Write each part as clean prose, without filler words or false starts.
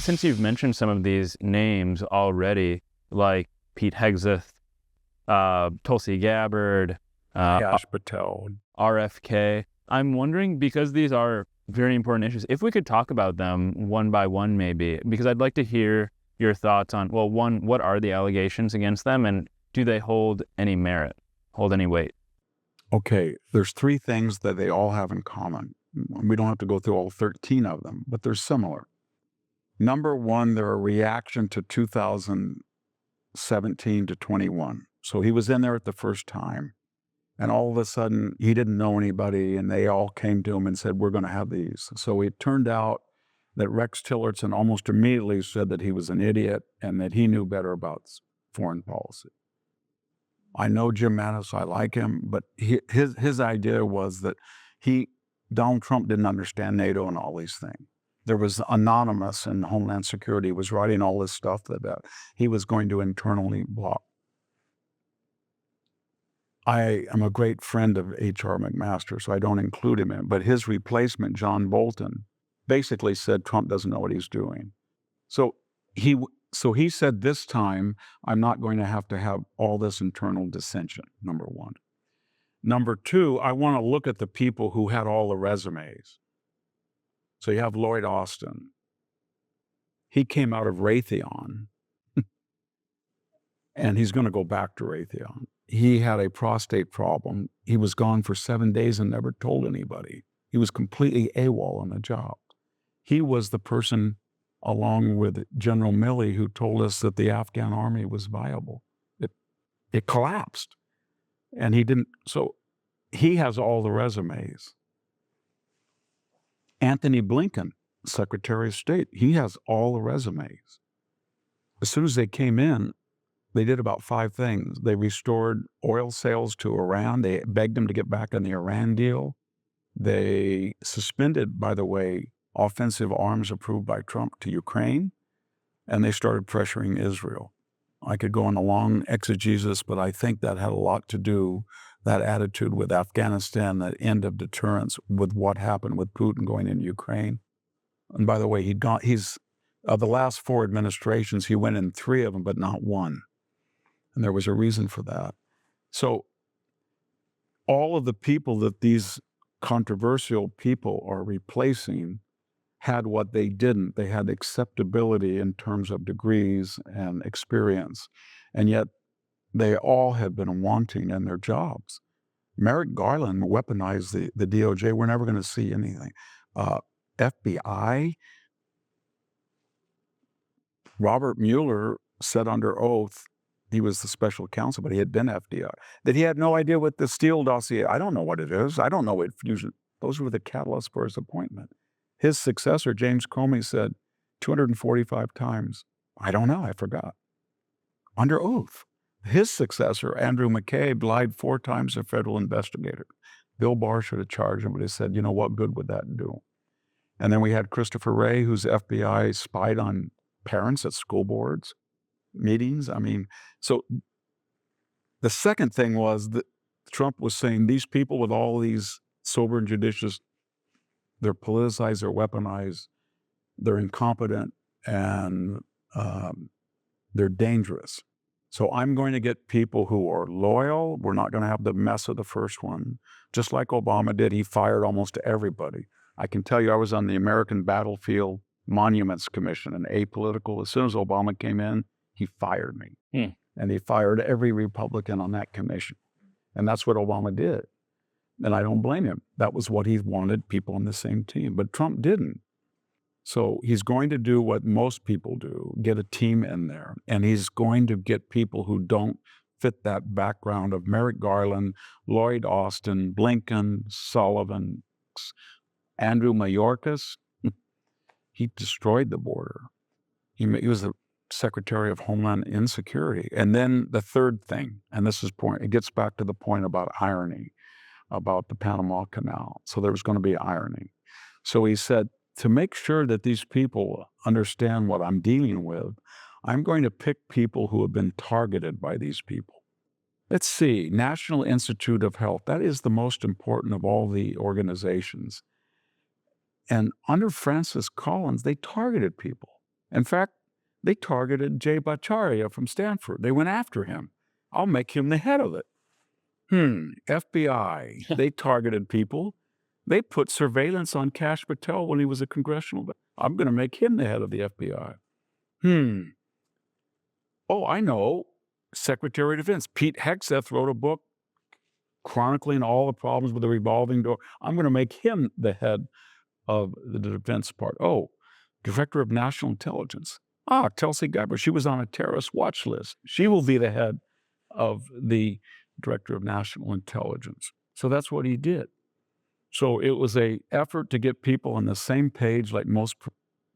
since you've mentioned some of these names already, like Pete Hegseth, Tulsi Gabbard, Kash Patel, RFK, I'm wondering, because these are very important issues, if we could talk about them one by one maybe, because I'd like to hear your thoughts on, well, one, what are the allegations against them, and do they hold any merit, hold any weight? Okay, there's three things that they all have in common. We don't have to go through all 13 of them, but they're similar. Number one, they're a reaction to 2017 to 21. So he was in there at the first time, and all of a sudden he didn't know anybody, and they all came to him and said, we're going to have these. So it turned out that Rex Tillerson almost immediately said that he was an idiot and that he knew better about foreign policy. I know Jim Mattis, I like him, but his idea was that Donald Trump didn't understand NATO and all these things. There was Anonymous in Homeland Security was writing all this stuff that he was going to internally block. I am a great friend of H.R. McMaster, so I don't include him in, but his replacement, John Bolton, basically said Trump doesn't know what he's doing. So he said, this time, I'm not going to have all this internal dissension, number one. Number two, I want to look at the people who had all the resumes. So you have Lloyd Austin. He came out of Raytheon, and he's going to go back to Raytheon. He had a prostate problem. He was gone for 7 days and never told anybody. He was completely AWOL on the job. He was the person, along with General Milley, who told us that the Afghan army was viable. It collapsed. And he didn't, so he has all the resumes. Anthony Blinken, Secretary of State, he has all the resumes. As soon as they came in, they did about 5 things. They restored oil sales to Iran. They begged them to get back on the Iran deal. They suspended, by the way, offensive arms approved by Trump to Ukraine, and they started pressuring Israel. I could go on a long exegesis, but I think that had a lot to do, that attitude with Afghanistan, that end of deterrence, with what happened with Putin going into Ukraine. And by the way, he's of the last 4 administrations, he went in 3 of them, but not 1. And there was a reason for that. So all of the people that these controversial people are replacing had what they didn't. They had acceptability in terms of degrees and experience. And yet they all have been wanting in their jobs. Merrick Garland weaponized the DOJ. We're never going to see anything. FBI, Robert Mueller said under oath, he was the special counsel, but he had been FBI, that he had no idea what the Steele dossier, I don't know what it is. I don't know what fusion. Those were the catalysts for his appointment. His successor, James Comey, said 245 times, I don't know, I forgot. Under oath. His successor, Andrew McCabe, lied 4 times to federal investigator. Bill Barr should have charged him, but he said, you know, what good would that do? And then we had Christopher Wray, whose FBI spied on parents at school boards meetings. I mean, so the second thing was that Trump was saying these people with all these sober and judicious, they're politicized, they're weaponized, they're incompetent, and they're dangerous. So I'm going to get people who are loyal. We're not going to have the mess of the first one. Just like Obama did, he fired almost everybody. I can tell you, I was on the American Battlefield Monuments Commission, an apolitical. As soon as Obama came in, he fired me. And he fired every Republican on that commission. And that's what Obama did. And I don't blame him. That was what he wanted, people on the same team. But Trump didn't. So he's going to do what most people do, get a team in there. And he's going to get people who don't fit that background of Merrick Garland, Lloyd Austin, Blinken, Sullivan, Andrew Mayorkas. He destroyed the border. He was the Secretary of Homeland Insecurity. And then the third thing, and this is it gets back to the point about irony, about the Panama Canal. So there was going to be irony. So he said, to make sure that these people understand what I'm dealing with, I'm going to pick people who have been targeted by these people. Let's see, National Institute of Health, that is the most important of all the organizations. And under Francis Collins, they targeted people. In fact, they targeted Jay Bhattacharya from Stanford. They went after him. I'll make him the head of it. FBI. They targeted people. They put surveillance on Kash Patel when he was a congressional. I'm going to make him the head of the FBI. Oh, I know. Secretary of Defense Pete Hegseth wrote a book chronicling all the problems with the revolving door. I'm going to make him the head of the defense part. Oh, Director of National Intelligence. Tulsi Gabbard. She was on a terrorist watch list. She will be the head of the Director of National Intelligence. So that's what he did. So it was an effort to get people on the same page like most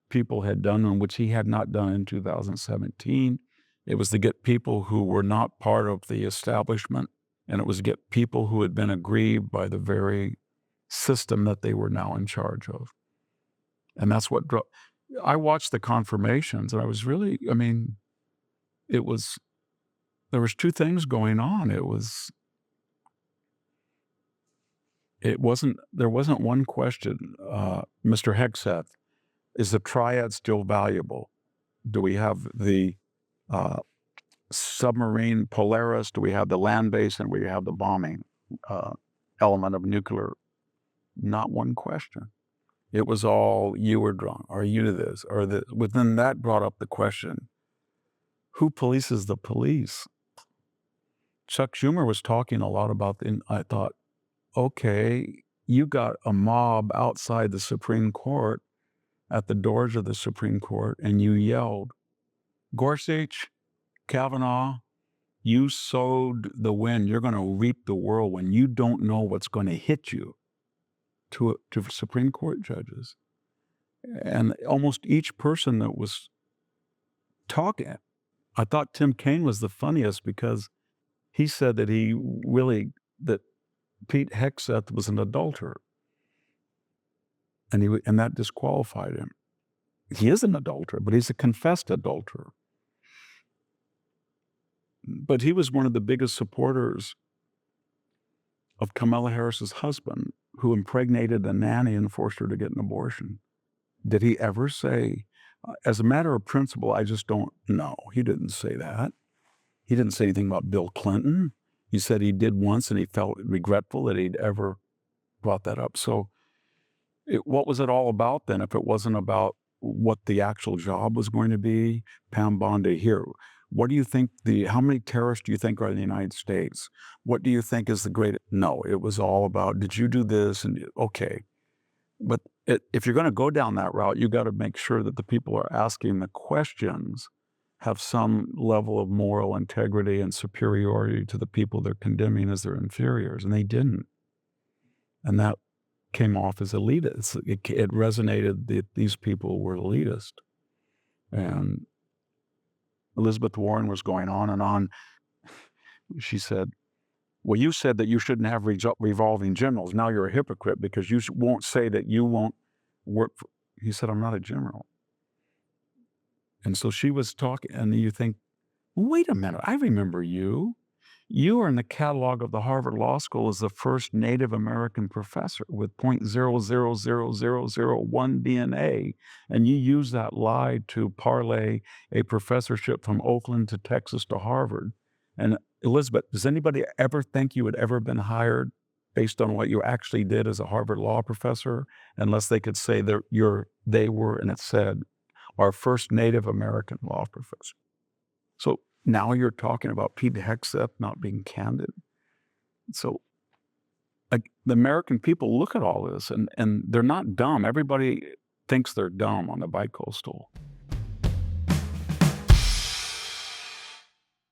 people had done, on which he had not done in 2017. It was to get people who were not part of the establishment, and it was to get people who had been aggrieved by the very system that they were now in charge of. And that's what I watched the confirmations, and I was really, there was two things going on. There wasn't one question. Mr. Hegseth, is the triad still valuable? Do we have the submarine Polaris? Do we have the land base? And we have the bombing element of nuclear? Not one question. It was all, you were drunk, or you this, or that. Within that brought up the question, who polices the police? Chuck Schumer was talking a lot about, I thought, okay, you got a mob outside the Supreme Court, at the doors of the Supreme Court, and you yelled, Gorsuch, Kavanaugh, you sowed the wind. You're going to reap the whirlwind. You don't know what's going to hit you, to Supreme Court judges. And almost each person that was talking, I thought Tim Kaine was the funniest, because he said that that Pete Hegseth was an adulterer. And that disqualified him. He is an adulterer, but he's a confessed adulterer. But he was one of the biggest supporters of Kamala Harris's husband, who impregnated a nanny and forced her to get an abortion. Did he ever say, as a matter of principle, I just don't know? He didn't say that. He didn't say anything about Bill Clinton. He said he did once, and he felt regretful that he'd ever brought that up. So what was it all about then, if it wasn't about what the actual job was going to be? Pam Bondi, here, what do you think how many terrorists do you think are in the United States? What do you think is the greatest? No, it was all about, did you do this? And okay. But if you're going to go down that route, you got to make sure that the people who are asking the questions have some level of moral integrity and superiority to the people they're condemning as their inferiors, and they didn't. And that came off as elitist. It resonated that these people were elitist. And Elizabeth Warren was going on and on. She said, well, you said that you shouldn't have revolving generals. Now you're a hypocrite because you won't say that you won't work for. He said, I'm not a general. And so she was talking, and you think, wait a minute, I remember you. You are in the catalog of the Harvard Law School as the first Native American professor with 0.000001 DNA, and you use that lie to parlay a professorship from Oakland to Texas to Harvard. And Elizabeth, does anybody ever think you had ever been hired based on what you actually did as a Harvard law professor, unless they could say that they were, and it said, our first Native American law professor? So now you're talking about Pete Hegseth not being candid. So the American people look at all this, and they're not dumb. Everybody thinks they're dumb on the bicoastal.